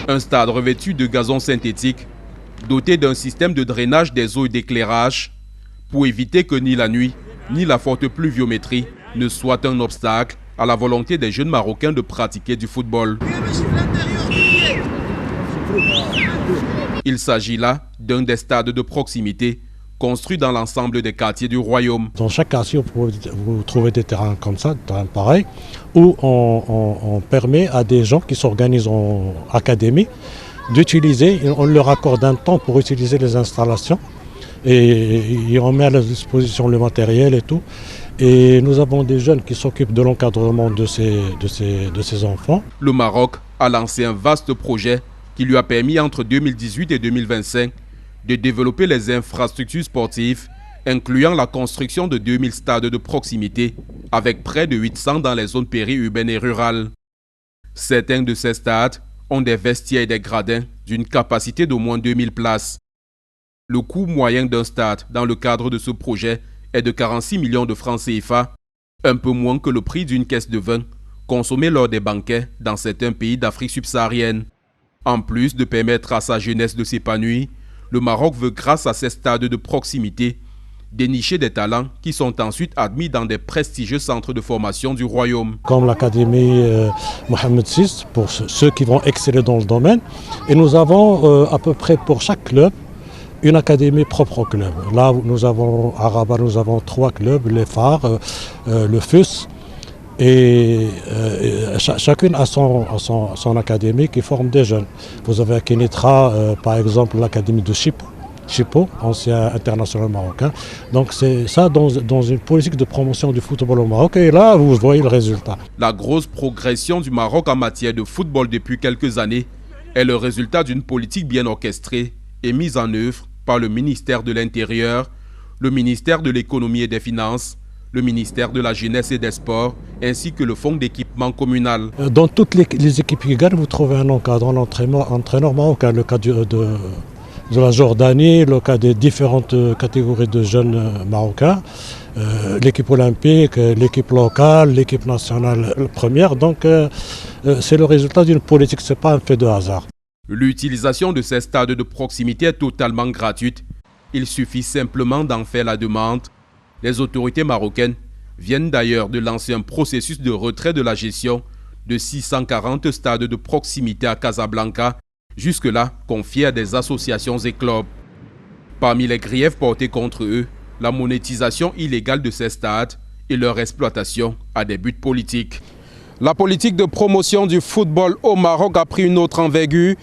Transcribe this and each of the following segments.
Un stade revêtu de gazon synthétique, doté d'un système de drainage des eaux et d'éclairage, pour éviter que ni la nuit, ni la forte pluviométrie ne soient un obstacle à la volonté des jeunes Marocains de pratiquer du football. Il s'agit là d'un des stades de proximité construits dans l'ensemble des quartiers du royaume. Dans chaque quartier, vous trouvez des terrains comme ça, des terrains pareils, où on permet à des gens qui s'organisent en académie d'utiliser, on leur accorde un temps pour utiliser les installations et on met à leur disposition le matériel et tout. Et nous avons des jeunes qui s'occupent de l'encadrement de ces enfants. Le Maroc a lancé un vaste projet qui lui a permis entre 2018 et 2025 de développer les infrastructures sportives, incluant la construction de 2000 stades de proximité, avec près de 800 dans les zones périurbaines et rurales. Certains de ces stades ont des vestiaires et des gradins d'une capacité d'au moins 2000 places. Le coût moyen d'un stade dans le cadre de ce projet est de 46 millions de francs CFA, un peu moins que le prix d'une caisse de vin consommée lors des banquets dans certains pays d'Afrique subsaharienne. En plus de permettre à sa jeunesse de s'épanouir, le Maroc veut, grâce à ces stades de proximité, dénicher des talents qui sont ensuite admis dans des prestigieux centres de formation du royaume. Comme l'académie Mohamed VI, pour ceux qui vont exceller dans le domaine. Et nous avons à peu près pour chaque club une académie propre au club. Là, nous avons à Rabat, nous avons 3 clubs, les phares, le FUS. Et chacune a son académie qui forme des jeunes. Vous avez à Kénitra, par exemple, l'académie de Chipo, ancien international marocain. Donc c'est ça dans une politique de promotion du football au Maroc. Et là, vous voyez le résultat. La grosse progression du Maroc en matière de football depuis quelques années est le résultat d'une politique bien orchestrée et mise en œuvre par le ministère de l'Intérieur, le ministère de l'Économie et des Finances, le ministère de la Jeunesse et des Sports, ainsi que le fonds d'équipement communal. Dans toutes les équipes qui gagnent, vous trouvez un encadrant, entraîneur marocain. Le cas de la Jordanie, le cas des différentes catégories de jeunes marocains, l'équipe olympique, l'équipe locale, l'équipe nationale première. Donc c'est le résultat d'une politique, ce n'est pas un fait de hasard. L'utilisation de ces stades de proximité est totalement gratuite. Il suffit simplement d'en faire la demande. Les autorités marocaines viennent d'ailleurs de lancer un processus de retrait de la gestion de 640 stades de proximité à Casablanca, jusque-là confiés à des associations et clubs. Parmi les griefs portés contre eux, la monétisation illégale de ces stades et leur exploitation à des buts politiques. La politique de promotion du football au Maroc a pris une autre envergure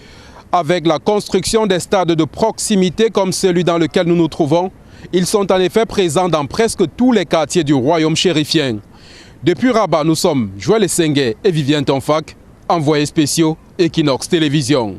avec la construction des stades de proximité comme celui dans lequel nous nous trouvons. Ils sont en effet présents dans presque tous les quartiers du royaume chérifien. Depuis Rabat, nous sommes Joël Essengue et Vivien Tonfak, envoyés spéciaux Equinox Télévision.